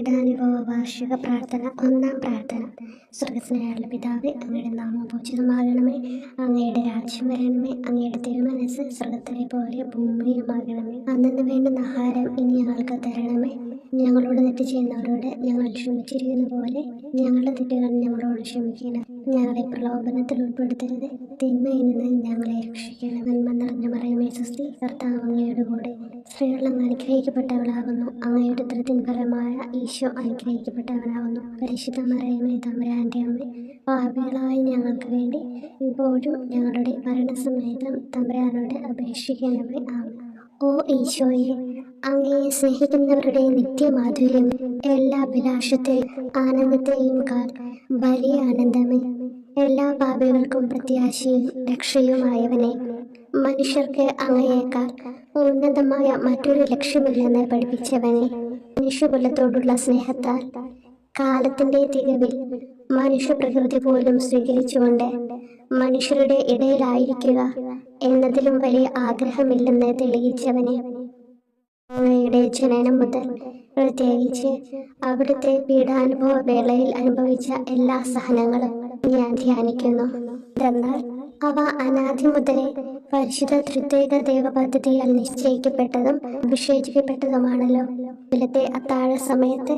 പീഡാനുഭവ വാർഷിക പ്രാർത്ഥന. ഒന്നാം പ്രാർത്ഥന. സ്വർഗ്ഗസ്ഥനായുള്ള പിതാവേ, അങ്ങയുടെ നാമം പൂജിതമാകണമേ. അങ്ങയുടെ രാജ്യം വരണമേ. അങ്ങയുടെ തിരുമനസ്സ് സ്വർഗ്ഗത്തിലെ പോലെ ഭൂമിയിലുമാകണമേ. അന്നന്ന് വേണ്ടുന്ന ആഹാരം ഇനി ഞങ്ങൾക്ക് തരണമേ. ഞങ്ങളോട് തെറ്റ് ചെയ്യുന്നവരോട് ഞങ്ങൾ ക്ഷമിച്ചിരിക്കുന്ന പോലെ ഞങ്ങളുടെ തെറ്റുകൾ ഞങ്ങളോട് ക്ഷമിക്കണം. ഞങ്ങളെ പ്രലോഭനത്തിൽ ഉൾപ്പെടുത്തരുത്, തിന്മയിൽ നിന്ന് ഞങ്ങളെ രക്ഷിക്കണം. നന്മ നിറഞ്ഞ മറിയമേ സ്വസ്തി, കർത്താവ് അങ്ങയുടെ കൂടെ സ്ത്രീകൾ അങ്ങ് അനുഗ്രഹിക്കപ്പെട്ടവളാകുന്നു. അങ്ങയുടെ ഉദരത്തിൻ ഫലമായ ഈശോ അനുഗ്രഹിക്കപ്പെട്ടവനാകുന്നു. പരിശുദ്ധ മറിയമേ തമ്പുരാന്റെ അമ്മ, പാപികളായ ഞങ്ങൾക്ക് വേണ്ടി ഇപ്പോഴും ഞങ്ങളുടെ മരണസമയത്തും തമ്പുരാനോട് അപേക്ഷിക്കണമേ. ആമേൻ. ഓ ഈശോയെ, അങ്ങയെ സ്നേഹിക്കുന്നവരുടെ നിത്യമാധുര്യം എല്ലാ അഭിലാഷത്തെയും ആനന്ദത്തെയും കാൾ വലിയ ആനന്ദമേ. എല്ലാ പാപികൾക്കും പ്രത്യാശയും രക്ഷയുമായവനെ, മനുഷ്യർക്ക് അങ്ങയേക്കാൾ ഉന്നതമായ മറ്റൊരു ലക്ഷ്യമില്ലെന്ന് പഠിപ്പിച്ചവനെ, മനുഷ്യകുലത്തോടുള്ള സ്നേഹത്താൽ കാലത്തിന്റെ തികവിൽ മനുഷ്യപ്രകൃതി പോലും സ്വീകരിച്ചുകൊണ്ട് മനുഷ്യരുടെ ഇടയിലായിരിക്കുക എന്നതിലും വലിയ ആഗ്രഹമില്ലെന്ന് തെളിയിച്ചവനെ, അങ്ങയുടെ ജനനം മുതൽ പ്രത്യേകിച്ച് അവിടുത്തെ പീഡാനുഭവ വേളയിൽ അനുഭവിച്ച എല്ലാ സഹനങ്ങളും ഞാൻ ധ്യാനിക്കുന്നു. എന്നാൽ അവ അനാദി മുതലേ പരിശുദ്ധ ത്രിത്വൈക ദൈവ പദ്ധതിയാൽ നിശ്ചയിക്കപ്പെട്ടതും വിശേഷിക്കപ്പെട്ടതുമാണല്ലോ. ഇന്നത്തെ അത്താഴ സമയത്ത്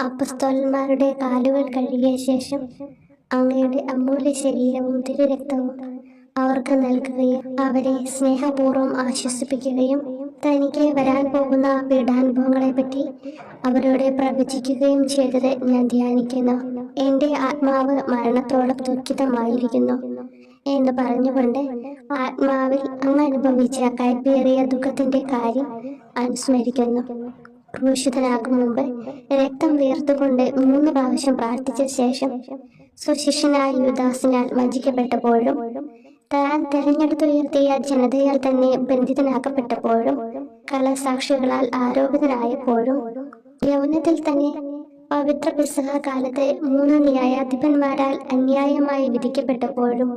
അപ്പസ്തോലന്മാരുടെ കാലുകൾ കഴുകിയ ശേഷം അങ്ങയുടെ അമൂല്യ ശരീരവും തിരുരക്തവും അവർക്ക് നൽകുകയും അവരെ സ്നേഹപൂർവ്വം ആശ്വസിപ്പിക്കുകയും തനിക്ക് വരാൻ പോകുന്ന പീഡാനുഭവങ്ങളെ പറ്റി അവരോട് പ്രവചിക്കുകയും ചെയ്തത് ഞാൻ ധ്യാനിക്കുന്നു. എൻ്റെ ആത്മാവ് മരണത്തോളം ദുഃഖിതമായിരിക്കുന്നു എന്ന് പറഞ്ഞുകൊണ്ട് ആത്മാവിൽ അങ്ങ് അനുഭവിച്ച കൈപ്പേറിയ ദുഃഖത്തിന്റെ കാര്യം അനുസ്മരിക്കുന്നു. ക്രൂശിതനാകും മുമ്പ് രക്തം വീർത്തുകൊണ്ട് 3 പ്രാവശ്യം പ്രാർത്ഥിച്ച ശേഷം സുശിഷ്യനായ യൂദാസിനാൽ വഞ്ചിക്കപ്പെട്ടപ്പോഴും താൻ തെരഞ്ഞെടുത്തുയർത്തിയ ജനതയാൽ തന്നെ ബന്ധിതനാക്കപ്പെട്ടപ്പോഴും കള്ളസാക്ഷികളാൽ ആരോപിതനായപ്പോഴും യൗവനത്തിൽ തന്നെ പവിത്ര പെസഹ കാലത്ത് 3 ന്യായാധിപന്മാരാൽ അന്യായമായി വിധിക്കപ്പെട്ടപ്പോഴും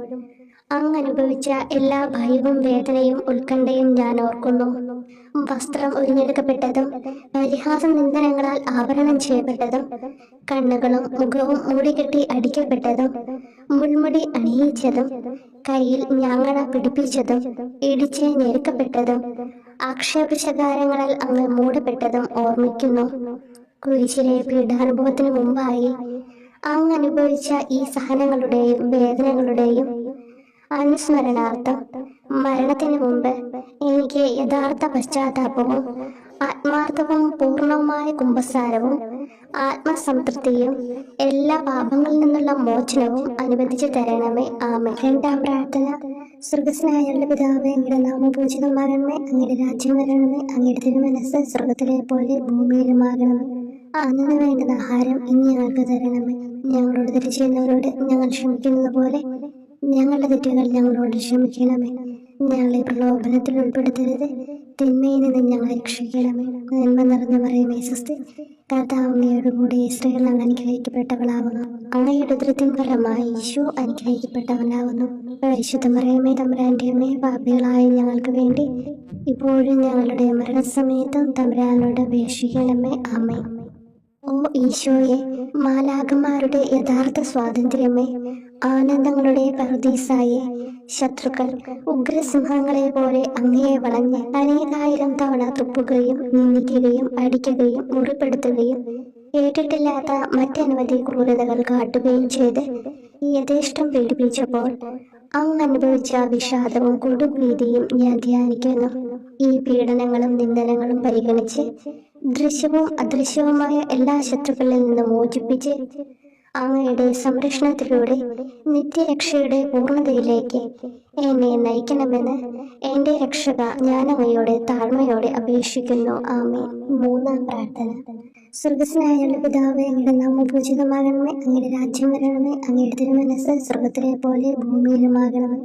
അങ്ങ് അനുഭവിച്ച എല്ലാ ഭയവും വേദനയും ഉത്കണ്ഠയും ഞാൻ ഓർക്കുന്നു. വസ്ത്രം ഉരിഞ്ഞെടുക്കപ്പെട്ടതും പരിഹാസ നിന്ദനങ്ങളാൽ ആവരണം ചെയ്യപ്പെട്ടതും കണ്ണുകളും മുഖവും മൂടികെട്ടി അടിക്കപ്പെട്ടതും മുൾമുടി അണിയിച്ചതും കയ്യിൽ ഞാങ്ങണ പിടിപ്പിച്ചതും ഇടിച്ച് ഞെരുക്കപ്പെട്ടതും ആക്ഷേപശകാരങ്ങളാൽ അങ്ങ് മൂടപ്പെട്ടതും ഓർമ്മിക്കുന്നു. കുരിശിലെ പീഡാനുഭവത്തിന് മുമ്പായി അങ്ങ് അനുഭവിച്ച ഈ സഹനങ്ങളുടെയും വേദനകളുടെയും അനുസ്മരണാർത്ഥം മരണത്തിന് മുമ്പ് എനിക്ക് യഥാർത്ഥ പശ്ചാത്താപവും ആത്മാർത്ഥവും പൂർണ്ണവുമായ കുമ്പസാരവും ആത്മസംതൃപ്തിയും എല്ലാ പാപങ്ങളിൽ നിന്നുള്ള മോചനവും അനുവദിച്ചു തരണമേ. ആമേൻ. രണ്ടാം പ്രാർത്ഥന. സ്വർഗ്ഗസ്ഥനായുള്ള പിതാവേ, അങ്ങയുടെ നാമം പൂജിതമാകണമേ. അങ്ങയുടെ രാജ്യം വരണമേ. അങ്ങയുടെ തിരുമനസ്സ് സ്വർഗ്ഗത്തിലെ പോലെ ഭൂമിയിലുമാകണമേ. അന്നു വേണ്ടുന്ന ആഹാരം ഇനി ഞങ്ങൾക്ക് തരണമേ. ഞങ്ങളോട് തെറ്റ് ചെയ്യുന്നവരോട് ഞങ്ങൾ ക്ഷമിക്കുന്നത് പോലെ ഞങ്ങളുടെ തെറ്റുകൾ ഞങ്ങളോട് ക്ഷമിക്കണമേ. ഞങ്ങളെ പ്രലോഭനത്തിൽ ഉൾപ്പെടുത്തരുത്, തിന്മയിൽ നിന്ന് ഞങ്ങളെ രക്ഷിക്കണമേ. നന്മ നിറഞ്ഞ മറിയമേ സ്വസ്തി, കർത്താവ് അങ്ങയുടെ കൂടെ സ്ത്രീകൾ അങ്ങ് അനുഗ്രഹിക്കപ്പെട്ടവളാകുന്നു. അങ്ങയുടെ ഉദരത്തിൻ ഫലമായി ഈശോ അനുഗ്രഹിക്കപ്പെട്ടവനാകുന്നു. പരിശുദ്ധ മറിയമേ തമ്പുരാന്റെ അമ്മേ, പാപികളായ ഞങ്ങൾക്ക് വേണ്ടി ഇപ്പോഴും ഞങ്ങളുടെ മരണസമയത്തും തമ്പുരാനോട് അപേക്ഷിക്കണമേ. ആമേൻ. ഓ ഈശോയെ, മാലാഖമാരുടെ യഥാർത്ഥ സ്വാതന്ത്ര്യമേ, ആനന്ദങ്ങളുടെ പറുദീസായെ, ശത്രുക്കൾ ഉഗ്രസിംഹങ്ങളെ പോലെ അങ്ങയെ വളഞ്ഞ് അനേകായിരം തവണ തുപ്പുകയും നിന്ദിക്കുകയും അടിക്കുകയും മുറിപ്പെടുത്തുകയും കേട്ടിട്ടില്ലാത്ത മറ്റനവധി ക്രൂരതകൾ കാട്ടുകയും ചെയ്ത് യഥേഷ്ടം പീഡിപ്പിച്ചപ്പോൾ അങ്ങ് അനുഭവിച്ച വിഷാദവും കൊടുഭീതിയും ഞാൻ ധ്യാനിക്കുന്നു. ഈ പീഡനങ്ങളും നിന്ദനങ്ങളും പരിഗണിച്ച് ദൃശ്യവും അദൃശ്യവുമായ എല്ലാ ശത്രുക്കളിൽ നിന്ന് മോചിപ്പിച്ച് അങ്ങയുടെ സംരക്ഷണത്തിലൂടെ നിത്യരക്ഷയുടെ പൂർണ്ണതയിലേക്ക് എന്നെ നയിക്കണമെന്ന് എൻ്റെ രക്ഷക ഞാൻ അങ്ങയോട് താഴ്മയോടെ അപേക്ഷിക്കുന്നു. ആമേൻ. മൂന്നാം പ്രാർത്ഥന. സ്വർഗ്ഗസ്ഥനായുള്ള പിതാവേ, അങ്ങയുടെ നാമം പൂജിതമാകണമേ. അങ്ങയുടെ രാജ്യം വരണമേ. അങ്ങയുടെ തിരുമനസ്സ് സ്വർഗ്ഗത്തിലെ പോലെ ഭൂമിയിലുമാകണമേ.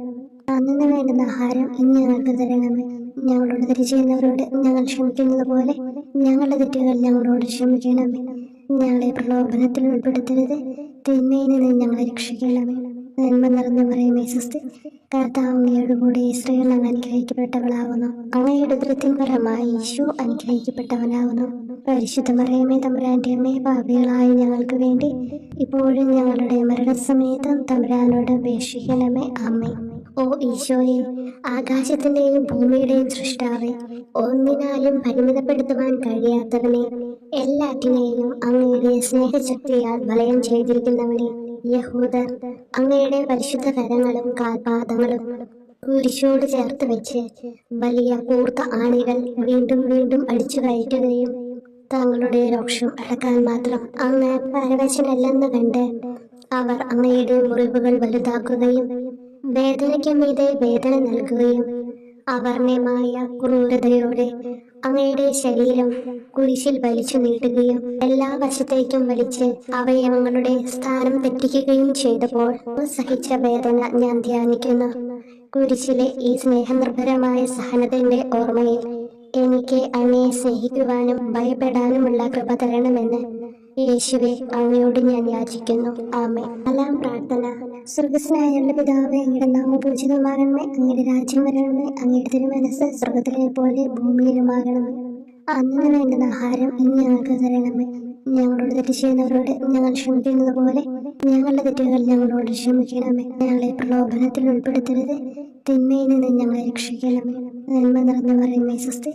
അന്നു വേണ്ടുന്ന ആഹാരം ഇനി ഞങ്ങൾക്ക് തരണമേ. ഞങ്ങളോട് തെറ്റ് ചെയ്യുന്നവരോട് ഞങ്ങൾ ക്ഷമിക്കുന്നത് പോലെ ഞങ്ങളുടെ തെറ്റുകൾ ഞങ്ങളോട് ക്ഷമിക്കണമേ. ഞങ്ങളെ പ്രലോഭനത്തിൽ ഉൾപ്പെടുത്തരുത്, തിന്മയിൽ നിന്ന് ഞങ്ങളെ രക്ഷിക്കണമേ. നന്മ നിറഞ്ഞ മറിയമേ സ്വസ്തി, കർത്താവ് അങ്ങയുടെ കൂടെ സ്ത്രീകൾ അങ്ങ് അനുഗ്രഹിക്കപ്പെട്ടവളാകുന്നു. അങ്ങയുടെ ഉദരത്തിൻ ഫലമായി ഈശോ അനുഗ്രഹിക്കപ്പെട്ടവനാകുന്നു. പരിശുദ്ധ മറിയമേ തമ്പുരാന്റെ അമ്മേ, പാപികളായ ഞങ്ങൾക്ക് വേണ്ടി ഇപ്പോഴും ഞങ്ങളുടെ മരണസമയത്തും തമ്പുരാനോട് അപേക്ഷിക്കണമേ. ആമേൻ. ഓ ഈശോയെ, ആകാശത്തിന്റെയും ഭൂമിയുടെയും സൃഷ്ടാവേ, ഒന്നിനാലും പരിമിതപ്പെടുത്തുവാൻ കഴിയാത്തവനെ, എല്ലാറ്റിനെയും അങ്ങയുടെ സ്നേഹശക്തിയാൽ വലയം ചെയ്തിരിക്കുന്നവനെ, യഹൂദർ അങ്ങയുടെ പരിശുദ്ധ കരങ്ങളും കാൽപാദങ്ങളും കുരിശോട് ചേർത്ത് വെച്ച് വലിയ കൂർത്ത ആണികൾ വീണ്ടും വീണ്ടും അടിച്ചു കയറ്റുകയും തങ്ങളുടെ രോക്ഷം അടക്കാൻ മാത്രം അങ്ങ് പരവശനല്ലെന്ന് കണ്ട് അവർ അങ്ങയുടെ മുറിവുകൾ വലുതാക്കുകയും വേദനയ്ക്ക് മീതെ വേദന നൽകുകയും അവർണ്ണമായ ക്രൂരതയോടെ അങ്ങയുടെ ശരീരം കുരിശിൽ വലിച്ചു നീട്ടുകയും എല്ലാ വശത്തേക്കും വലിച്ച് അവയവങ്ങളുടെ സ്ഥാനം തെറ്റിക്കുകയും ചെയ്തപ്പോൾ സഹിച്ച വേദന ഞാൻ ധ്യാനിക്കുന്നു. കുരിശിലെ ഈ സ്നേഹനിർഭരമായ സഹനത്തിന്റെ ഓർമ്മയിൽ എനിക്ക് അങ്ങയെ സ്നേഹിക്കുവാനും ഭയപ്പെടാനുമുള്ള കൃപ തരണമെന്ന് യേശുവെ അങ്ങയോട് ഞാൻ യാചിക്കുന്നു. ആമേൻ. നാലാം പ്രാർത്ഥന. സ്വർഗ്ഗസ്ഥനായ പിതാവേ, അങ്ങയുടെ നാമം പൂജിതമാകണമേ, അങ്ങയുടെ രാജ്യം വരണമേ, അങ്ങയുടെ തിരുമനസ്സ് സ്വർഗ്ഗത്തിലെ പോലെ ഭൂമിയിലുമാകണമേ. അന്നു വേണ്ടുന്ന ആഹാരം ഇന്ന് ഞങ്ങൾക്ക് തരണമേ. ഞങ്ങളോട് തെറ്റ് ചെയ്യുന്നവരോട് ഞങ്ങൾ ക്ഷമിക്കുന്നത് പോലെ ഞങ്ങളുടെ തെറ്റുകൾ ഞങ്ങളോട് ക്ഷമിക്കണമേ. ഞങ്ങളെ പ്രലോഭനത്തിൽ ഉൾപ്പെടുത്തരുത്, തിന്മയിൽ നിന്ന് ഞങ്ങളെ രക്ഷിക്കണമേ. നന്മ നിറഞ്ഞ മറിയമേ സ്വസ്തി,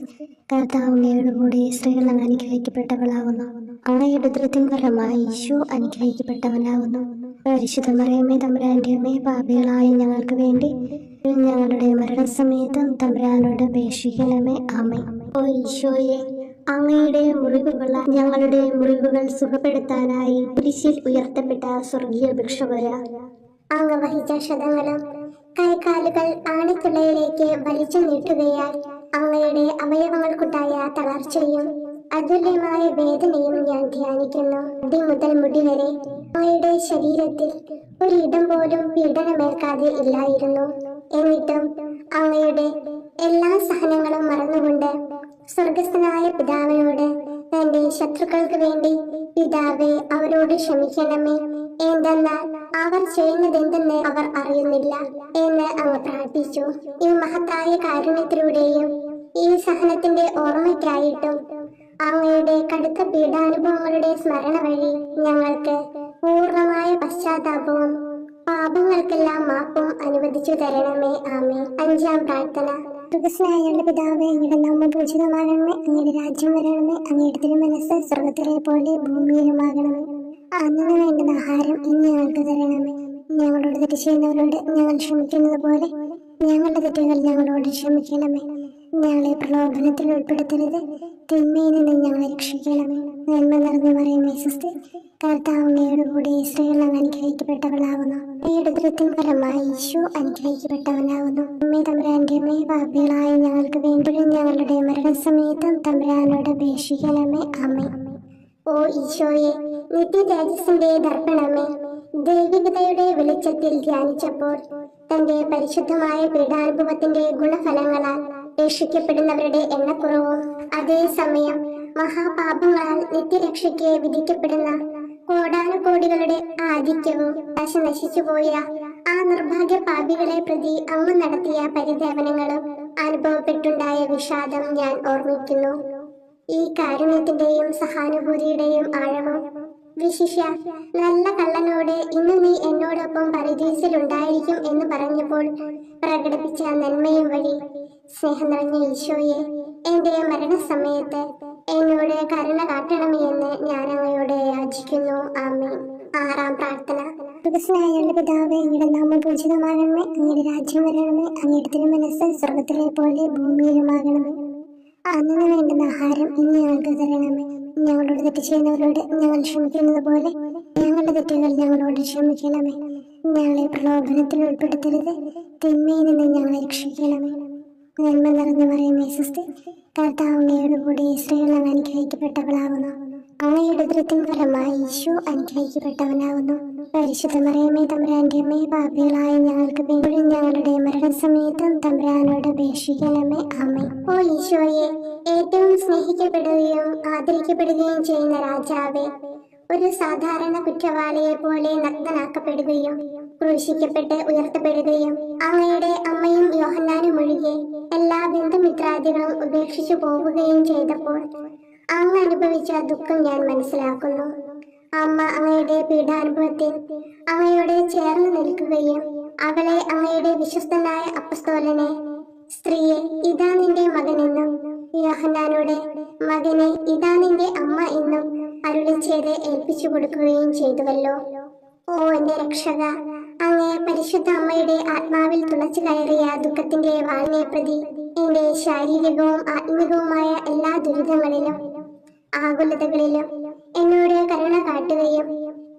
കർത്താവ് അങ്ങയുടെ കൂടെ സ്ത്രീകൾ അങ്ങ് അനുഗ്രഹിക്കപ്പെട്ടവളാകുന്നു. അങ്ങയുടെ ഉദരത്തിൻ ഫലമായി ഈശോ അനുഗ്രഹിക്കപ്പെട്ടവനാകുന്നു. പരിശുദ്ധ മറിയമേ തമ്പുരാന്റെ അമ്മേ, പാപികളായ ഞങ്ങൾക്ക് വേണ്ടി ഞങ്ങളുടെ മരണസമയത്തും തമ്പുരാനോട് അപേക്ഷിക്കണമേ. ആമേൻ. ഓ ഈശോയെ, അങ്ങയുടെ മുറിവുകൾ ഞങ്ങളുടെ മുറിവുകൾ സുഖപ്പെടുത്താനായി കുരിശിൽ ഉയർത്തപ്പെട്ട സ്വർഗീയ ഭിക്ഷുകര, അങ്ങ് വഹിച്ച ക്ഷതങ്ങളും കൈകാലുകൾ ആണിത്തുളയിലേക്ക് വലിച്ചു നീട്ടുകയാൽ അങ്ങയുടെ അവയവങ്ങൾക്കുണ്ടായ തളർച്ചയും അതുല്യമായ വേദനയും ഞാൻ ധ്യാനിക്കുന്നു. അടി മുതൽ മുടി വരെ അങ്ങയുടെ ശരീരത്തിൽ ഒരിടം പോലും പീഡനമേൽക്കാതെ ഇല്ലായിരുന്നു. എന്നിട്ടും അങ്ങയുടെ എല്ലാ സഹനങ്ങളും മറന്നുകൊണ്ട് സ്വർഗസ്ഥനായ പിതാവിനോട് തന്റെ ശത്രുക്കൾക്ക് വേണ്ടി പിതാവേ അവരോട് ക്ഷമിക്കണമേ, എന്തെന്നാൽ അവർ ചെയ്യുന്നതെന്തെന്ന് അവർ അറിയുന്നില്ല എന്ന് അങ്ങ് പ്രാർത്ഥിച്ചു. ഈ മഹത്തായ കാരുണ്യത്തിലൂടെയും ഈ സഹനത്തിന്റെ ഓർമ്മയ്ക്കായിട്ടും അങ്ങയുടെ കടുത്ത പീഡാനുഭവങ്ങളുടെ സ്മരണ വഴി ഞങ്ങൾക്ക് പൂർണ്ണമായ പശ്ചാത്താപവും പാപങ്ങൾക്കെല്ലാം മാപ്പും അനുവദിച്ചു തരണമേ. ആമേൻ. അഞ്ചാം പ്രാർത്ഥന. സ്വർഗ്ഗസ്ഥനായ പിതാവേ, അങ്ങയുടെ നാമം പൂജിതമാകണമേ, അങ്ങയുടെ രാജ്യം വരണമേ, അങ്ങയുടെ തിരുമനസ്സ് സ്വർഗ്ഗത്തിലെ പോലെ ഭൂമിയിലുമാകണമേ. അന്നു വേണ്ടുന്ന ആഹാരം ഇന്ന് ഞങ്ങൾക്ക് തരണമേ. ഞങ്ങളോട് തെറ്റ് ചെയ്യുന്നവരോട് ഞങ്ങൾ ക്ഷമിക്കുന്നത് പോലെ ഞങ്ങളുടെ തെറ്റുകൾ ഞങ്ങളോട് ക്ഷമിക്കണമേ. ഞങ്ങളെ പ്രലോഭനത്തിൽ ഉൾപ്പെടുത്തരുത്, തിന്മയിൽ നിന്ന് ഞങ്ങളെ രക്ഷിക്കണമേ. നന്മ നിറഞ്ഞ മറിയമേ സ്വസ്തി, കർത്താവ് അങ്ങയുടെ കൂടെ സ്ത്രീകൾ അങ്ങ് അനുഗ്രഹിക്കപ്പെട്ടവളാകുന്നു. അങ്ങയുടെ ഉദരത്തിൻ ഫലമായി ഈശോ അനുഗ്രഹിക്കപ്പെട്ടവനാകുന്നു. അമ്മേ തമ്പുരാന്റെ അമ്മേ, പാപികളായ ഞങ്ങൾക്ക് വേണ്ടി ഞങ്ങളുടെ മരണസമയത്തും തമ്പുരാനോട് അപേക്ഷിക്കണമേ. ആമേൻ. ഓ ഈശോയെ, നിത്യ തേജസ്സിന്റെ ദർപ്പണമേ, ദൈവികതയുടെ വെളിച്ചത്തിൽ ധ്യാനിച്ചപ്പോൾ തന്റെ പരിശുദ്ധമായ പീഡാനുഭവത്തിന്റെ ഗുണഫലങ്ങളാൽ രക്ഷിക്കപ്പെടുന്നവരുടെ എണ്ണക്കുറവും അതേസമയം മഹാപാപങ്ങളാൽ നിത്യരക്ഷയ്ക്ക് വിധിക്കപ്പെടുന്ന കോടാനുകോടികളുടെ ആധിക്യവും നശിച്ചുപോയ ആ നിർഭാഗ്യ പാപികളെ പ്രതി അങ്ങ് നടത്തിയ പരിദേവനങ്ങളും അനുഭവപ്പെട്ടുണ്ടായ വിഷാദം ഞാൻ ഓർമ്മിക്കുന്നു. ഈ കാരുണ്യത്തിന്റെയും സഹാനുഭൂതിയുടെയും ആഴവും വിശിഷ്യ നല്ല കള്ളനോട് ഇന്ന് നീ എന്നോടൊപ്പം പരദീസിലുണ്ടായിരിക്കും എന്ന് പറഞ്ഞപ്പോൾ പ്രകടിപ്പിച്ച നന്മയും വഴി സ്നേഹം നിറഞ്ഞ ഈശോയെ, എന്റെ മരണസമയത്ത് എന്നോട് കരുണ കാട്ടണമേ എന്ന് ഞാൻ അങ്ങയോട് യാചിക്കുന്നു. ആമേൻ. ആറാം പ്രാർത്ഥന. സ്വർഗ്ഗസ്ഥനായ പിതാവേ, അങ്ങയുടെ നാമം പൂജിതമാകണമേ, അങ്ങയുടെ രാജ്യം വരണമേ, അങ്ങയുടെ തിരുമനസ്സ് സ്വർഗ്ഗത്തിലെ പോലെ ഭൂമിയിലുമാകണമേ. അന്നു വേണ്ടുന്ന ആഹാരം ഇന്ന് ഞങ്ങൾക്ക് തരണമേ. ഞങ്ങളോട് തെറ്റ് ചെയ്യുന്നവരോട് ഞങ്ങൾ ക്ഷമിക്കുന്നത് പോലെ ഞങ്ങളുടെ തെറ്റുകൾ ഞങ്ങളോട് ക്ഷമിക്കണമേ. ഞങ്ങളെ പ്രലോഭനത്തിൽ ഉൾപ്പെടുത്തരുത്, തിന്മയിൽ നിന്ന് ഞങ്ങളെ രക്ഷിക്കണമേ. നന്മ നിറഞ്ഞ മറിയമേ സ്വസ്തി, കർത്താവ് അങ്ങയുടെ കൂടെ സ്ത്രീകൾ അങ്ങ് അനുഗ്രഹിക്കപ്പെട്ടവളാകുന്നു. അങ്ങയുടെ ഉദരത്തിൻ ഫലമായി ഈശോ അനുഗ്രഹിക്കപ്പെട്ടവനാകുന്നു. പരിശുദ്ധ മറിയമേ തമ്പുരാന്റെ അമ്മേ, പാപികളായ ഞങ്ങൾക്ക് വേണ്ടി ഞങ്ങളുടെ മരണസമയത്തും തമ്പുരാനോട് അപേക്ഷിക്കണമേ. ആമേൻ. ഓ ഈശോയെ, ഏറ്റവും സ്നേഹിക്കപ്പെടുകയും ആദരിക്കപ്പെടുകയും ചെയ്യുന്ന രാജാവേ, ഒരു സാധാരണ കുറ്റവാളിയെ പോലെ നഗ്നനാക്കപ്പെടുകയും ക്രൂശിക്കപ്പെട്ട് ഉയർത്തപ്പെടുകയും അങ്ങയുടെ അമ്മയും യോഹന്നാനും ഒഴികെ എല്ലാ ബന്ധുമിത്രാദികളും ഉപേക്ഷിച്ചു പോവുകയും ചെയ്തപ്പോൾ അങ്ങ് അനുഭവിച്ച ദുഃഖം ഞാൻ മനസ്സിലാക്കുന്നു. അമ്മ അങ്ങയുടെ പീഡാനുഭവത്തിൽ അങ്ങയോട് ചേർന്ന് നിൽക്കുകയും അവളെ അങ്ങയുടെ വിശ്വസ്തനായ അപ്പസ്തോലനെ, സ്ത്രീയെ ഇതാ നിന്റെ മകനെന്നും യോഹന്നാനോട് മകനെ ഇതാ നിന്റെ അമ്മ എന്നും അരുളി ചെയ്ത് ഏൽപ്പിച്ചു കൊടുക്കുകയും ചെയ്തുവല്ലോ. ഓ എന്റെ രക്ഷക, അങ്ങേ പരിശുദ്ധ അമ്മയുടെ ആത്മാവിൽ തുളച്ചു കയറിയ ദുഃഖത്തിന്റെ വാളിനെ പ്രതി എന്റെ ശാരീരികവും ആത്മികവുമായ എല്ലാ ദുരിതങ്ങളിലും ആകുലതകളിലും എന്നോട് കരുണ കാട്ടുകയും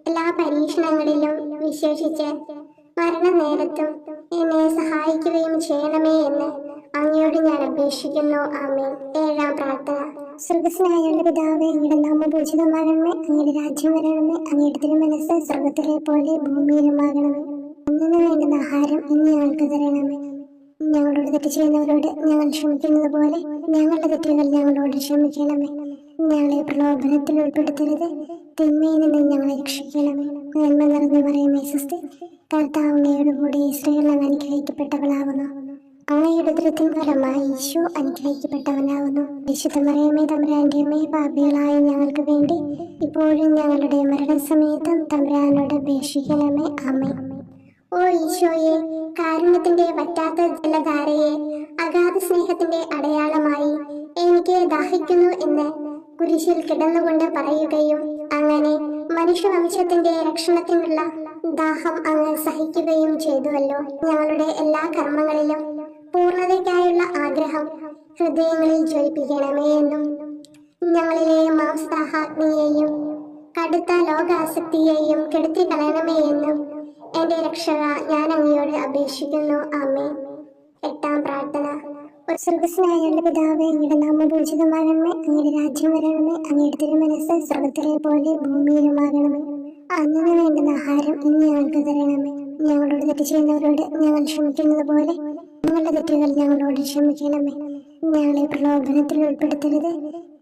എല്ലാ പരീക്ഷണങ്ങളിലും വിശേഷിച്ച് മരണനേരത്തും എന്നെ സഹായിക്കുകയും ചെയ്യണമേ എന്ന് അങ്ങയോട് ഞാൻ അപേക്ഷിക്കുന്നു. ആമേൻ. 7-ാം പ്രാർത്ഥന. സ്വർഗ്ഗസ്ഥനായ പിതാവേ, അങ്ങയുടെ നാമം പൂജിതമാകണമേ, അങ്ങയുടെ രാജ്യം വരണമേ, അങ്ങയുടെ തിരുമനസ്സ് സ്വർഗ്ഗത്തിലെ പോലെ ഭൂമിയിലുമാകണമേ. അന്നു വേണ്ടുന്ന ആഹാരം ഇന്ന് ഞങ്ങൾക്ക് തരണമേ. ഞങ്ങളോട് തെറ്റ് ചെയ്യുന്നവരോട് ഞങ്ങൾ ക്ഷമിക്കുന്നത് പോലെ ഞങ്ങളുടെ തെറ്റുകൾ ഞങ്ങളോട് ക്ഷമിക്കണമേ. ഞങ്ങളെ പ്രലോഭനത്തിൽ ഉൾപ്പെടുത്തരുത്, തിന്മയിൽ നിന്ന് ഞങ്ങളെ രക്ഷിക്കണമേ. നന്മ നിറഞ്ഞ മറിയമേ സ്വസ്തി, കർത്താവ് അങ്ങയോട് കൂടി സ്ത്രീകൾ അങ്ങ് അനുഗ്രഹിക്കപ്പെട്ടവളാവുന്നു. അങ്ങയുടെ ഉദരത്തിൻ ഫലമായി ഈശോ അനുഗ്രഹിക്കപ്പെട്ടവനാവുന്നു. വിശുദ്ധ മറിയമേ തമ്പുരാന്റെ അമ്മേ, പാപികളായ ഞങ്ങൾക്ക് വേണ്ടി ഇപ്പോഴും ഞങ്ങളുടെ മരണസമയത്തും തമ്പുരാനോട് അപേക്ഷിക്കണമേ. ആമേൻ. ഓ ഈശോയെ, കാരുണ്യത്തിന്റെ വറ്റാത്ത ജലധാരയെ, അഗാധ സ്നേഹത്തിന്റെ അടയാളമായി എനിക്ക് ദാഹിക്കുന്നു എന്ന് കുരിശിൽ കിടന്നുകൊണ്ട് പറയുകയും അങ്ങനെ മനുഷ്യവംശത്തിന്റെ രക്ഷണത്തിനുള്ള ദാഹം അങ്ങ് സഹിക്കുകയും ചെയ്തുവല്ലോ. ഞങ്ങളുടെ എല്ലാ കർമ്മങ്ങളിലും പൂർണ്ണതയ്ക്കായുള്ള ആഗ്രഹം ഹൃദയങ്ങളിൽ ജ്വലിപ്പിക്കണമേ എന്നും ഞങ്ങളിലെ മാംസദാഹാഗ്നിയെയും കടുത്ത ലോകാസക്തിയെയും കെടുത്തി കളയണമേ എന്നും എന്റെ രക്ഷക ഞാൻ അങ്ങയോട് അപേക്ഷിക്കുന്നു. ആമേൻ. 8-ാം പ്രാർത്ഥന. സ്വർഗ്ഗസ്ഥനായ പിതാവേ, അങ്ങയുടെ നാമം പൂജിതമാകണമേ, അങ്ങയുടെ രാജ്യം വരണമേ, അങ്ങയുടെ തിരുമനസ്സ് സ്വർഗ്ഗത്തിലെ പോലെ ഭൂമിയിലുമാകണമേ. അന്നു വേണ്ടുന്ന ആഹാരം ഇന്ന് ഞങ്ങൾക്ക് തരണമേ. ഞങ്ങളോട് തെറ്റ് ചെയ്യുന്നവരോട് ഞങ്ങൾ ക്ഷമിക്കുന്നത് പോലെ ഞങ്ങളുടെ തെറ്റുകൾ ഞങ്ങളോട് ക്ഷമിക്കണമേ. ഞങ്ങളെ പ്രലോഭനത്തിൽ ഉൾപ്പെടുത്തരുത്,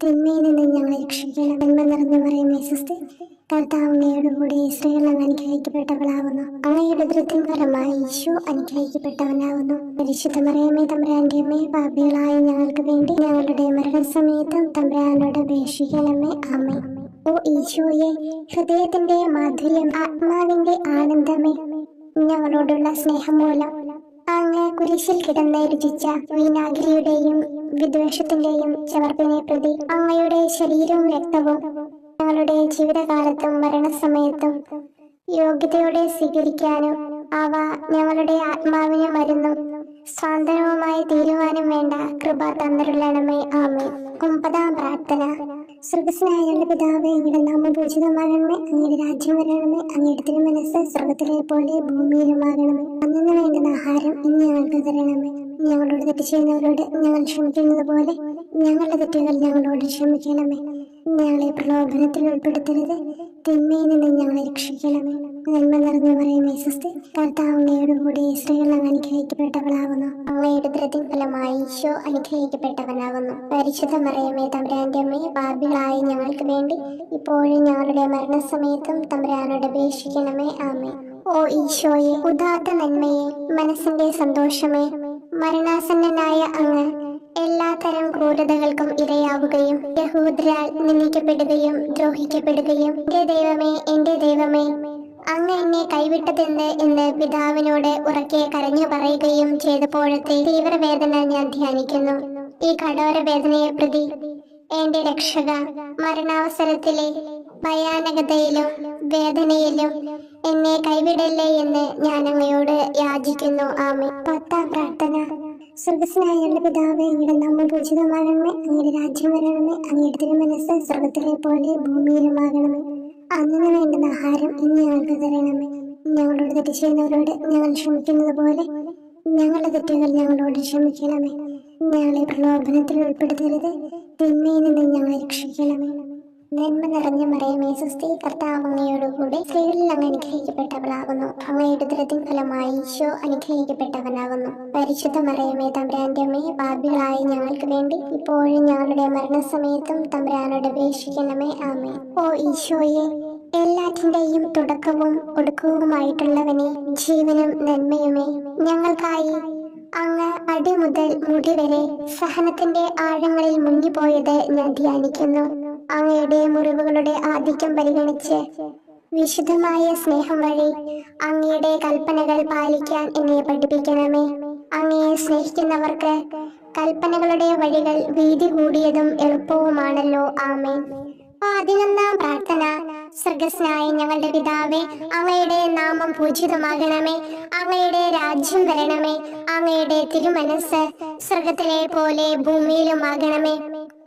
തിന്മയിൽ നിന്ന് ഞങ്ങളെ രക്ഷിക്കണം. നന്മ നിറഞ്ഞ മറിയമേ സ്വസ്തി, കർത്താവ് അങ്ങയോട് കൂടി സ്ത്രീകൾ അങ്ങ് അനുഗ്രഹിക്കപ്പെട്ടവളാവുന്നു. അങ്ങയുടെ ഉദരത്തിൻ ഫലമായി ഈശോ അനുഗ്രഹിക്കപ്പെട്ടവനാവുന്നു. പരിശുദ്ധ മറിയമേ തമ്പുരാന്റെ അമ്മേ, പാപികളായ ഞങ്ങൾക്ക് വേണ്ടി ഞങ്ങളുടെ മരണസമയത്തും തമ്പുരാനോട് അപേക്ഷിക്കണമേ. ആമേൻ. ഓ ഈശോയെ, ഹൃദയത്തിന്റെ മാധുര്യം, ആത്മാവിന്റെ ആനന്ദമേ, ഞങ്ങളോടുള്ള സ്നേഹം മൂലം അങ്ങ് കുരിശിൽ കിടന്ന് രുചിച്ച വിനാഗിരിയുടെയും വിദ്വേഷത്തിന്റെയും ചവർപ്പിനെ പ്രതി അങ്ങയുടെ ശരീരവും രക്തവും ഞങ്ങളുടെ ജീവിതകാലത്തും മരണസമയത്തും യോഗ്യതയോടെ സ്വീകരിക്കാനും അവ ഞങ്ങളുടെ ആത്മാവിന് മരുന്നും സ്വാതന്ത്ര്യവുമായി തീരുവാനും വേണ്ട കൃപ തന്നിരുളണമേ. ആമേൻ. 9-ാം പ്രാർത്ഥന. സ്വർഗ്ഗസ്ഥനായ പിതാവേ, അങ്ങയുടെ നാമം പൂജിതമാകണമേ, അങ്ങയുടെ രാജ്യം വരണമേ, അങ്ങയുടെ തിരുമനസ്സ് സ്വർഗ്ഗത്തിലെ പോലെ ഭൂമിയിലുമാകണമേ. അന്നു വേണ്ടുന്ന ആഹാരം ഇന്ന് ഞങ്ങൾക്ക് തരണമേ. ഞങ്ങളോട് തെറ്റ് ചെയ്യുന്നവരോട് ഞങ്ങൾ ക്ഷമിക്കുന്നത് പോലെ ഞങ്ങളുടെ തെറ്റുകൾ ഞങ്ങളോട് ക്ഷമിക്കണമേ. ഞങ്ങളെ പ്രലോഭനത്തിൽ ഉൾപ്പെടുത്തരുത്, തിന്മയിൽ നിന്ന് ഞങ്ങളെ രക്ഷിക്കണമേ. നന്മ നിറഞ്ഞ മറിയമേ സ്വസ്തി, കർത്താവ് അങ്ങയോട് കൂടി സ്ത്രീകൾ അങ്ങ് അനുഗ്രഹിക്കപ്പെട്ടവളാവുന്നു. അങ്ങയുടെ ഉദരത്തിൻ ഫലമായി ഈശോ അനുഗ്രഹിക്കപ്പെട്ടവനാവുന്നു. പരിശുദ്ധ മറിയമേ തമ്പുരാന്റെ അമ്മേ, പാപികളായ ഞങ്ങൾക്ക് വേണ്ടി ഇപ്പോഴും ഞങ്ങളുടെ മരണസമയത്തും തമ്പുരാനോട് അപേക്ഷിക്കണമേ. ആമേൻ. ഓ ഈശോയെ, ഉദാത്ത നന്മയെ, മനസ്സിന്റെ സന്തോഷമേ, മരണാസന്നനായ അങ്ങ് എല്ലാത്തരം ക്രൂരതകൾക്കും ഇരയാവുകയും യഹൂദരാൽ നിന്ദിക്കപ്പെടുകയും ദ്രോഹിക്കപ്പെടുകയും എന്റെ ദൈവമേ അങ്ങ് എന്നെ കൈവിട്ടതെന്ത് എന്ന് പിതാവിനോട് ഉറക്കെ കരഞ്ഞു പറയുകയും ചെയ്തപ്പോഴത്തെ തീവ്രവേദന ഞാൻ ധ്യാനിക്കുന്നു. ഈ കഠോര വേദനയെ പ്രതി എന്റെ രക്ഷക, മരണാവസരത്തിലെ ഭയാനകതയിലും വേദനയിലും എന്നെ കൈവിടല്ലേ എന്ന് ഞാൻ അങ്ങയോട് യാചിക്കുന്നു. ആമേൻ. 10-ാം പ്രാർത്ഥന. സ്വർഗ്ഗസ്ഥനായ പിതാവേ, അങ്ങയുടെ നാമം പൂജിതമാകണമേ, അങ്ങയുടെ രാജ്യം വരണമേ, അങ്ങയുടെ തിരുമനസ്സ് സ്വർഗ്ഗത്തിലെ പോലെ ഭൂമിയിലുമാകണമേ. അന്നു വേണ്ടുന്ന ആഹാരം ഇന്ന് ഞങ്ങൾക്ക് തരണമേ. ഞങ്ങളോട് തെറ്റ് ചെയ്യുന്നവരോട് ഞങ്ങൾ ക്ഷമിക്കുന്നത് പോലെ ഞങ്ങളുടെ തെറ്റുകൾ ഞങ്ങളോട് ക്ഷമിക്കണമേ. ഞങ്ങളെ പ്രലോഭനത്തിൽ ഉൾപ്പെടുത്തരുത്, തിന്മയിൽ നിന്ന് ഞങ്ങളെ രക്ഷിക്കണമേ. നന്മ നിറഞ്ഞ മറിയമേ സ്വസ്തി, കർത്താവ് അങ്ങയോടുകൂടി സ്ത്രീകളിൽ അങ്ങ് അനുഗ്രഹിക്കപ്പെട്ടവളാകുന്നു. അങ്ങയുടെ ഉദരത്തിൻ ഫലമായി ഈശോ അനുഗ്രഹിക്കപ്പെട്ടവനാകുന്നു. പരിശുദ്ധ മറിയമേ തമ്പുരാന്റെ അമ്മേ, പാപികളായ ഞങ്ങൾക്ക് വേണ്ടി ഇപ്പോഴും ഞങ്ങളുടെ മരണസമയത്തും തമ്പുരാനോട് അപേക്ഷിക്കണമേ. ആമേൻ. ഓ ഈശോയെ, എല്ലാറ്റിന്റെയും തുടക്കവും ഒടുക്കവുമായിട്ടുള്ളവനെ, ജീവനും നന്മയുമേ, ഞങ്ങൾക്കായി അങ്ങ് അടി മുതൽ മുടി വരെ സഹനത്തിന്റെ ആഴങ്ങളിൽ മുങ്ങിപ്പോയത് ഞാൻ ധ്യാനിക്കുന്നു. അങ്ങയുടെ മുറിവുകളുടെ ആധിക്യം പരിഗണിച്ച് വിശുദ്ധമായ സ്നേഹം വഴി അങ്ങയുടെ കൽപ്പനകൾ പാലിക്കാൻ എന്നെ പഠിപ്പിക്കണമേ. അങ്ങയെ സ്നേഹിക്കുന്നവർക്ക് കൽപ്പനകളുടെ വഴികൾ വീതി കൂടിയതും എളുപ്പവുമാണല്ലോ. ആമേൻ. 11-ാം പ്രാർത്ഥന. സ്വർഗ്ഗസ്ഥനായ ഞങ്ങളുടെ പിതാവേ, അങ്ങയുടെ നാമം പൂജിതമാകണമേ. അങ്ങയുടെ രാജ്യം വരണമേ. അങ്ങയുടെ തിരുമനസ് സ്വർഗത്തിലെ പോലെ ഭൂമിയിലുമാകണമേ.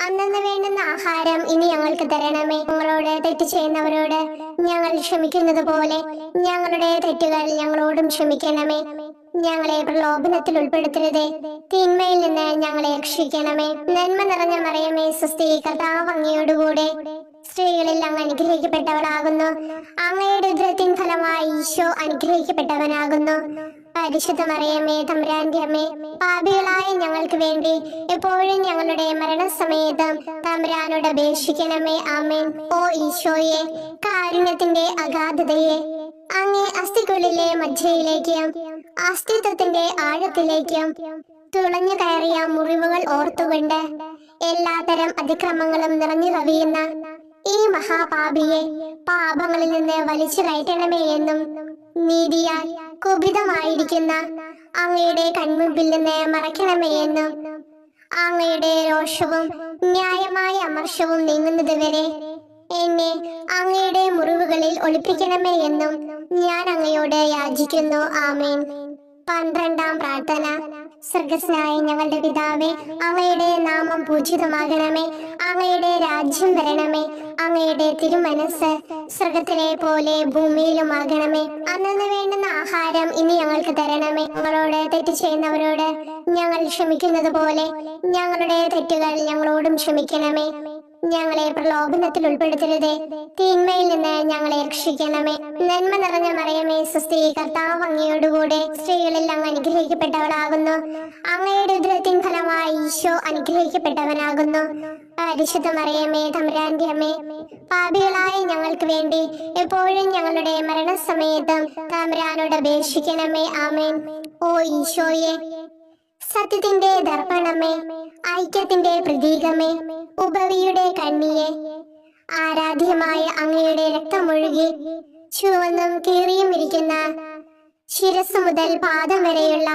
അന്നന്ന് വേണ്ടുന്ന ആഹാരം ഇനി ഞങ്ങൾക്ക് തരണമേ. ഞങ്ങളോട് തെറ്റ് ചെയ്യുന്നവരോട് ഞങ്ങൾ ക്ഷമിക്കുന്നത് പോലെ ഞങ്ങളുടെ തെറ്റുകൾ ഞങ്ങളോടും ക്ഷമിക്കണമേ. ഞങ്ങളെ പ്രലോഭനത്തിൽ ഉൾപ്പെടുത്തരുതേ, തിന്മയിൽ നിന്ന് ഞങ്ങളെ രക്ഷിക്കണമേ. നന്മ നിറഞ്ഞ മറിയമേ, സ്വസ്തി, കർത്താവ് അങ്ങയോടുകൂടെ സ്ത്രീകളിൽ അങ്ങ് അനുഗ്രഹിക്കപ്പെട്ടവളാകുന്നു. അങ്ങയുടെ ഉദരത്തിൻ ഫലമായി ഈശോ അനുഗ്രഹിക്കപ്പെട്ടവനാകുന്നു. പരിശുദ്ധ മറിയമേ, തമ്പുരാന്റെ അമ്മേ, പാപികളായ ഞങ്ങൾക്ക് വേണ്ടി എപ്പോഴും ഞങ്ങളുടെ മരണസമയത്തും തമ്പുരാനോട് അപേക്ഷിക്കണമേ. ആമേൻ. ഓ ഈശോയെ, കാരുണ്യത്തിന്റെ അഗാധതയെ, അങ്ങേ അസ്ഥിക്കുള്ളിലെ മജ്ജയിലേക്കും അസ്തിത്വത്തിന്റെ ആഴത്തിലേക്കും തുളഞ്ഞു കയറിയ മുറിവുകൾ ഓർത്തുകൊണ്ട് എല്ലാതരം അതിക്രമങ്ങളും നിറഞ്ഞു കവിയുന്ന ഈ മഹാപാപിയെ പാപങ്ങളിൽ നിന്ന് വലിച്ചു കയറ്റണമേ എന്നും നീതിയാൽ കുപിതമായിരിക്കുന്ന അങ്ങയുടെ കൺമുമ്പിൽ നിന്ന് മറയ്ക്കണമേ എന്നും അങ്ങയുടെ രോഷവും ന്യായമായ അമർഷവും നീങ്ങുന്നത് വരെ എന്നെ അങ്ങയുടെ മുറിവുകളിൽ ഒളിപ്പിക്കണമേ എന്നും ഞാൻ അങ്ങയോട് യാചിക്കുന്നു. ആമേൻ. 12-ാം പ്രാർത്ഥന. സ്വർഗ്ഗസ്ഥനായ ഞങ്ങളുടെ പിതാവേ, അങ്ങയുടെ നാമം പൂജിതമാകണമേ. അങ്ങയുടെ രാജ്യം വരണമേ. അങ്ങയുടെ തിരുമനസ് സ്വർഗത്തിലെ പോലെ ഭൂമിയിലുമാകണമേ. അന്നന്ന് വേണ്ടുന്ന ആഹാരം ഇനി ഞങ്ങൾക്ക് തരണമേ. ഞങ്ങളോട് തെറ്റ് ചെയ്യുന്നവരോട് ഞങ്ങൾ ക്ഷമിക്കുന്നത് പോലെ ഞങ്ങളുടെ തെറ്റുകൾ ഞങ്ങളോടും ക്ഷമിക്കണമേ. ഞങ്ങളെ പ്രലോഭനത്തിൽ ഉൾപ്പെടുത്തരുതേ, തിന്മയിൽ നിന്ന് ഞങ്ങളെ രക്ഷിക്കണമേ. നന്മ നിറഞ്ഞ മറിയമേ, സ്വസ്തി, കർത്താവ് അങ്ങയോടുകൂടെ സ്ത്രീകളിൽ അങ്ങ് അനുഗ്രഹിക്കപ്പെട്ടവളാകുന്നു. അങ്ങയുടെ ഉദരത്തിൻ ഫലമായി ഈശോ അനുഗ്രഹിക്കപ്പെട്ടവനാകുന്നു. പരിശുദ്ധ മറിയമേ, തമ്പുരാന്റെ അമ്മേ, പാപികളായ ഞങ്ങൾക്ക് വേണ്ടി എപ്പോഴും ഞങ്ങളുടെ മരണസമയത്തും തമ്പുരാനോട് അപേക്ഷിക്കണമേ. ആമേൻ. ഓ ഈശോയെ, സത്യത്തിന്റെ ദർപ്പണമേ, ഐക്യത്തിന്റെ പ്രതീകമേ, ഉപവിയുടെ കണ്ണിയെ, ആരാധ്യമായ അങ്ങയുടെ രക്തമൊഴുകി ചുവന്നും കീറിയും ഇരിക്കുന്ന ശിരസ് മുതൽ പാദം വരെയുള്ള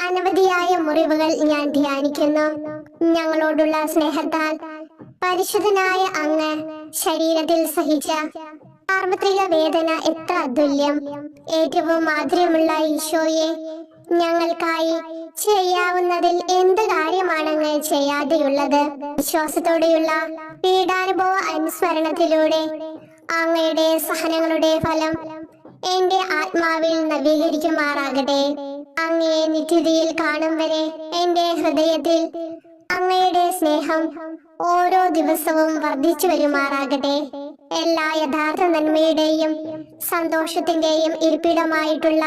അനവധിയായ മുറിവുകൾ ഞാൻ ധ്യാനിക്കുന്നു. ഞങ്ങളോടുള്ള സ്നേഹത്താൽ പരിശുദ്ധനായ അങ്ങ് ശരീരത്തിൽ സഹിച്ച സാർവത്രിക വേദന എത്ര അതുല്യം. ഏറ്റവും മാധുര്യമുള്ള ഈശോയെ, ഞങ്ങൾക്കായി ചെയ്യാവുന്നതിൽ എന്ത് കാര്യമാണങ്ങ് ചെയ്യാതെയുള്ളത്? വിശ്വാസത്തോടെയുള്ള പീഡാനുഭവ അനുസ്മരണത്തിലൂടെ അങ്ങയുടെ സഹനങ്ങളുടെ ഫലം എന്റെ ആത്മാവിൽ നവീകരിക്കുമാറാകട്ടെ. അങ്ങയെ നിത്യതയിൽ കാണും വരെ എന്റെ ഹൃദയത്തിൽ അങ്ങയുടെ സ്നേഹം ഓരോ ദിവസവും വർദ്ധിച്ചു വരുമാറാകട്ടെ. എല്ലാ യഥാർത്ഥ നന്മയുടെയും സന്തോഷത്തിന്റെയും ഇരിപ്പിടമായിട്ടുള്ള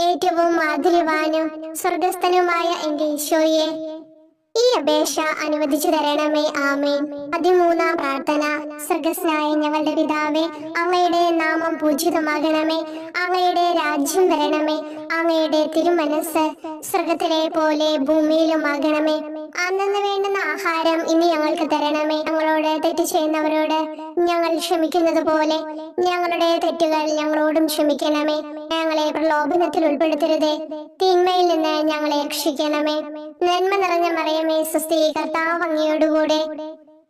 ഏറ്റവും മാധുര്യവാനും സ്വർഗസ്ഥനുമായ എന്റെ ഈശോയെ, ഈ അപേക്ഷ അനുവദിച്ചു തരണമേ. ആമേൻ. 13-ാം പ്രാർത്ഥന. സ്വർഗ്ഗസ്ഥനായ ഞങ്ങളുടെ പിതാവേ, അങ്ങയുടെ നാമം പൂജിതമാകണമേ. അങ്ങയുടെ രാജ്യം വരണമേ. അങ്ങയുടെ തിരുമനസ് സ്വർഗത്തിലെ പോലെ ഭൂമിയിലുമാകണമേ. അന്നന്ന് വേണ്ടുന്ന ആഹാരം ഇനി ഞങ്ങൾക്ക് തരണമേ. ഞങ്ങളോട് തെറ്റ് ചെയ്യുന്നവരോട് ഞങ്ങൾ ക്ഷമിക്കുന്നത് പോലെ ഞങ്ങളുടെ തെറ്റുകൾ ഞങ്ങളോടും ക്ഷമിക്കണമേ. ഞങ്ങളെ പ്രലോഭനത്തിൽ ഉൾപ്പെടുത്തരുതേ, തിന്മയിൽ നിന്ന് ഞങ്ങളെ രക്ഷിക്കണമേ. നന്മ നിറഞ്ഞ മറിയമേ, സ്വസ്തി, കർത്താവ് അങ്ങയോടുകൂടെ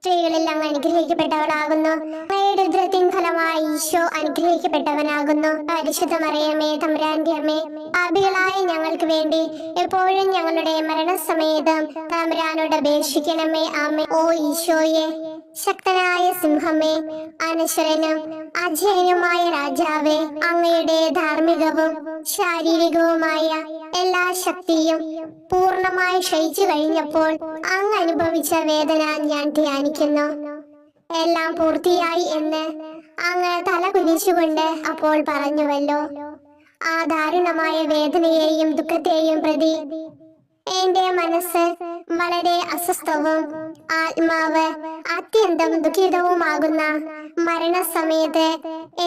സ്ത്രീകളിൽ അങ്ങ് അനുഗ്രഹിക്കപ്പെട്ടവളാകുന്നു. അങ്ങയുടെ ഉദരത്തിൻ ഫലമായി ഈശോ അനുഗ്രഹിക്കപ്പെട്ടവനാകുന്നു. പരിശുദ്ധ മറിയമേ, തമ്പുരാന്റെ അമ്മേ, പാപികളായ ഞങ്ങൾക്ക് വേണ്ടി എപ്പോഴും ഞങ്ങളുടെ മരണസമയത്തും തമ്പുരാനോട് അപേക്ഷിക്കണമേ. ആമേൻ. ഓ ഈശോയെ, ശക്തനായ സിംഹമേ, അനശ്വരനും അജയനുമായ രാജാവേ, അങ്ങയുടെ ധാർമ്മികവും ശാരീരികവുമായ എല്ലാ ശക്തിയും പൂർണ്ണമായി ക്ഷയിച്ചു കഴിഞ്ഞപ്പോൾ അങ്ങ് അനുഭവിച്ച വേദന ഞാൻ ധ്യാനിക്കുന്നു. എല്ലാം പൂർത്തിയായി എന്ന് അങ്ങ് തല കുനിച്ചുകൊണ്ട് അപ്പോൾ പറഞ്ഞുവല്ലോ. ആ ദാരുണമായ വേദനയെയും ദുഃഖത്തെയും പ്രതി എന്റെ മനസ്സ് വളരെ അസ്വസ്ഥവും ആത്മാവ് അത്യന്തം ദുഃഖിതവുമാകുന്ന മരണസമയത്ത്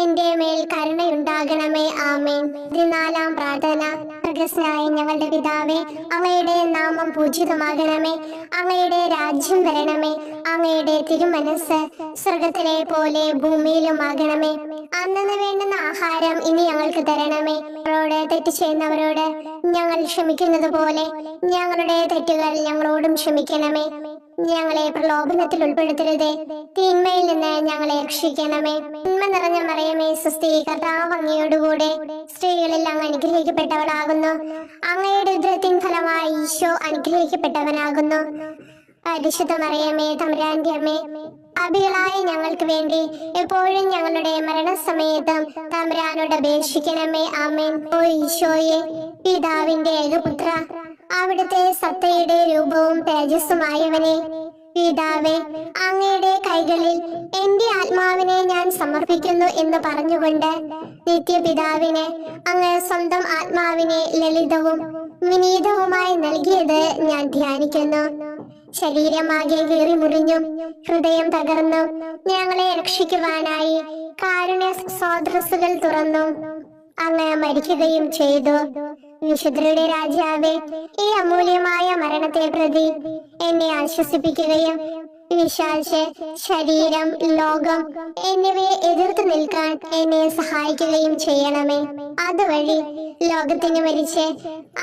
എന്റെ മേൽ കരുണയുണ്ടാകണമേ. ആമേൻ. 14-ാം പ്രാർത്ഥന. സ്വർഗ്ഗസ്ഥനായ ഞങ്ങളുടെ പിതാവേ, അങ്ങയുടെ നാമം പൂജിതമാകണമേ. അങ്ങയുടെ രാജ്യം വരണമേ. അങ്ങയുടെ തിരുമനസ് സ്വർഗത്തിലെ പോലെ ഭൂമിയിലുമാകണമേ. അന്നന്ന് വേണ്ടുന്ന ആഹാരം ഇനി ഞങ്ങൾക്ക് തരണമേ. ഞങ്ങളോട് തെറ്റ് ചെയ്യുന്നവരോട് ഞങ്ങൾ ക്ഷമിക്കുന്നത് പോലെ ഞങ്ങളുടെ തെറ്റുകൾ ഞങ്ങളോടും ക്ഷമിക്കണമേ. ഞങ്ങളെ പ്രലോഭനത്തിൽ ഉൾപ്പെടുത്തരുതേ, തിന്മയിൽ നിന്ന് ഞങ്ങളെ രക്ഷിക്കണമേ. തിന്മ നിറഞ്ഞ മറിയമേ, സ്വസ്തി, കർത്താവ് അങ്ങയോടുകൂടെ സ്ത്രീകളിൽ അങ്ങ് അനുഗ്രഹിക്കപ്പെട്ടവളാകുന്നു. അങ്ങയുടെ ഉദരത്തിൻ ഫലമായി ഈശോ അനുഗ്രഹിക്കപ്പെട്ടവനാകുന്നു. പരിശുദ്ധ മറിയമേ, തമ്പുരാന്റെ അമ്മേ, പാപികളായ ഞങ്ങൾക്ക് വേണ്ടി എപ്പോഴും ഞങ്ങളുടെ മരണസമയത്തും തമ്പുരാനോട് അപേക്ഷിക്കണമേ. ആമേൻ. ഓ ഈശോയെ, പിതാവിന്റെ ഏകപുത്ര, അവിടുത്തെ സത്തയുടെ രൂപവും തേജസ്സുമായവനെ, പിതാവേ, അങ്ങയുടെ കൈകളിൽ എന്റെ ആത്മാവിനെ ഞാൻ സമർപ്പിക്കുന്നു എന്ന് പറഞ്ഞുകൊണ്ട് നിത്യപിതാവിന് അങ്ങ് സ്വന്തം ആത്മാവിനെ ലളിതവും വിനീതവുമായി നൽകിയത് ഞാൻ ധ്യാനിക്കുന്നു. ശരീരമാകെ കീറി മുറിഞ്ഞും ഹൃദയം തകർന്നും ഞങ്ങളെ രക്ഷിക്കുവാനായി കാരുണ്യ സ്രോതസ്സുകൾ തുറന്നു അങ്ങ് മരിക്കുകയും ചെയ്തു. വിശുദ്ധരുടെ രാജാവേ, ഈ അമൂല്യമായ മരണത്തെ പ്രതി എന്നെ ആശ്വസിപ്പിക്കുകയും വിശ്വാസ ശരീരം, ലോകം എന്നിവയെ എതിർത്ത് നിൽക്കാൻ എന്നെ സഹായിക്കുകയും ചെയ്യണമേ. അതുവഴി ലോകത്തിന് മരിച്ച്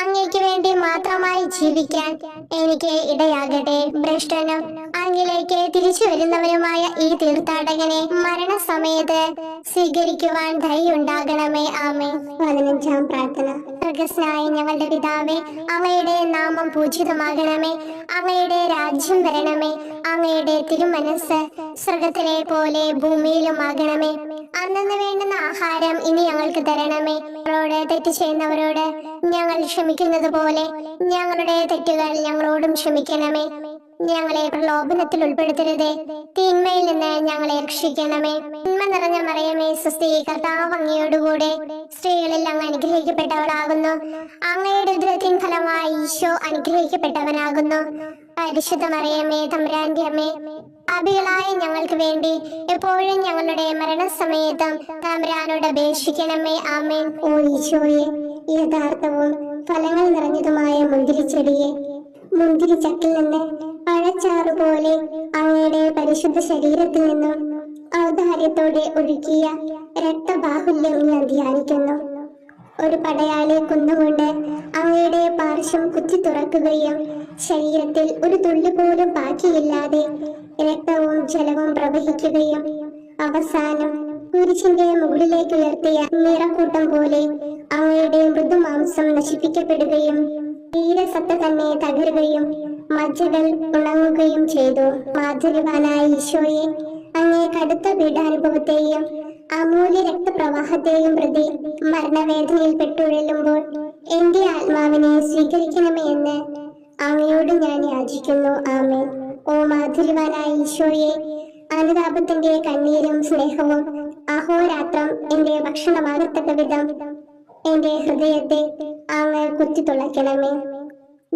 അങ്ങയ്ക്ക് വേണ്ടി മാത്രമായി ജീവിക്കാൻ എനിക്ക് ഇടയാകട്ടെ. ഭ്രഷ്ടനും അങ്ങിലേക്ക് തിരിച്ചു വരുന്നവരുമായ ഈ തീർത്ഥാടകനെ മരണസമയത്ത് സ്വീകരിക്കുവാൻ ദയുണ്ടാകണമേ. ആമേൻ. 15-ാം പ്രാർത്ഥന. സ്വർഗ്ഗസ്ഥനായ ഞങ്ങളുടെ പിതാവേ, അങ്ങയുടെ നാമം പൂജിതമാകണമേ. അങ്ങയുടെ രാജ്യം വരണമേ. അങ്ങയുടെ തിരുമനസ് സ്വർഗത്തിലെ പോലെ ഭൂമിയിലുമാകണമേ. അന്നന്ന് വേണ്ടുന്ന ആഹാരം ഇനി ഞങ്ങൾക്ക് തരണമേ. ഞങ്ങളോട് തെറ്റ് ചെയ്യുന്നവരോട് ഞങ്ങൾ ക്ഷമിക്കുന്നത് പോലെ ഞങ്ങളുടെ തെറ്റുകൾ ഞങ്ങളോടും ക്ഷമിക്കണമേ. ഞങ്ങളെ പ്രലോഭനത്തിൽ ഉൾപ്പെടുത്തരുതേ, തിന്മയിൽ നിന്ന് ഞങ്ങളെ രക്ഷിക്കണമേ. തിന്മ നിറഞ്ഞ മറിയമേ, സ്വസ്തി, കർത്താവ് അങ്ങയോടുകൂടെ സ്ത്രീകളിൽ അങ്ങ് അനുഗ്രഹിക്കപ്പെട്ടവളാകുന്നു. അങ്ങയുടെ ഉദരത്തിൻ ഫലമായി ഈശോ അനുഗ്രഹിക്കപ്പെട്ടവനാകുന്നു. പരിശുദ്ധ മറിയമേ, തമ്പുരാന്റെ അമ്മേ, പാപികളായ ഞങ്ങൾക്ക് വേണ്ടി എപ്പോഴും ഞങ്ങളുടെ മരണസമയത്തും തമ്പുരാനോട് അപേക്ഷിക്കണമേ. ആമേൻ. ഓ ഈശോയെ, യഥാർത്ഥവും ഫലങ്ങൾ നിറഞ്ഞതുമായ മുന്തിരിച്ചെടിയെ, മുന്തിരിച്ചക്കിൽ നിന്ന് പഴച്ചാറ് പോലെ അങ്ങയുടെ പരിശുദ്ധ ശരീരത്തിൽ നിന്നും ഔദാര്യത്തോടെ ഒഴുകിയ രക്തബാഹുല്യം ഞാൻ ധ്യാനിക്കുന്നു. ഒരു പടയാളി കുന്നുകൊണ്ട് അങ്ങയുടെ പാർശ്വം കുത്തി തുറക്കുകയും ശരീരത്തിൽ ഒരു തുള്ളി പോലും ബാക്കിയില്ലാതെ രക്തവും ജലവും പ്രവഹിക്കുകയും അവസാനം കുരിശിന്റെ മുകളിലേക്ക് ഉയർത്തിയ നിറക്കൂട്ടം പോലെ അങ്ങയുടെ മൃദുമാംസം നശിപ്പിക്കപ്പെടുകയും തീരസത്ത തന്നെ തകരുകയും മജ്ജകൾ ഉണങ്ങുകയും ചെയ്തു. മാധുര്യവാനായ ഈശോയെ, അങ്ങേ കടുത്ത പീഡാനുഭവത്തെയും അമൂല്യ രക്തപ്രവാഹത്തെയും പ്രതി മരണവേദനയിൽ പെട്ടുഴലുമ്പോൾ എന്റെ ആത്മാവിനെ സ്വീകരിക്കണമേ എന്ന് അങ്ങയോട് ഞാൻ യാചിക്കുന്നു. ആമേൻ. ഓ മാധുര്യവാനായ ഈശോയെ, അനുതാപത്തിന്റെ കണ്ണീരും സ്നേഹവും അഹോരാത്രം എന്റെ ഭക്ഷണമാകത്തക്ക വിധം എന്റെ ഹൃദയത്തെ അങ്ങ് കുത്തിത്തുളയ്ക്കണമേ.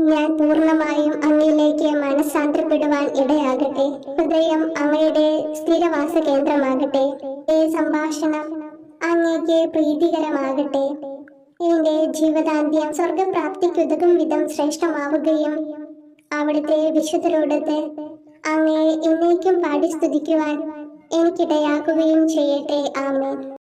ഞാൻ പൂർണ്ണമായും അങ്ങയിലേക്ക് മനസ്സാന്തരപ്പെടുവാൻ ഇടയാകട്ടെ. ഹൃദയം അങ്ങയുടെ സ്ഥിരവാസ കേന്ദ്രമാകട്ടെ. ഈ സംഭാഷണം അങ്ങേക്ക് പ്രീതികരമാകട്ടെ. എന്റെ ജീവിതാന്ത്യം സ്വർഗപ്രാപ്തിക്കുതകും വിധം ശ്രേഷ്ഠമാവുകയും അവിടുത്തെ വിശുദ്ധരോടത്ത് അങ്ങയെ എന്നേക്കും പാടി സ്തുതിക്കുവാൻ എനിക്കിടയാക്കുകയും ചെയ്യട്ടെ. ആമേൻ.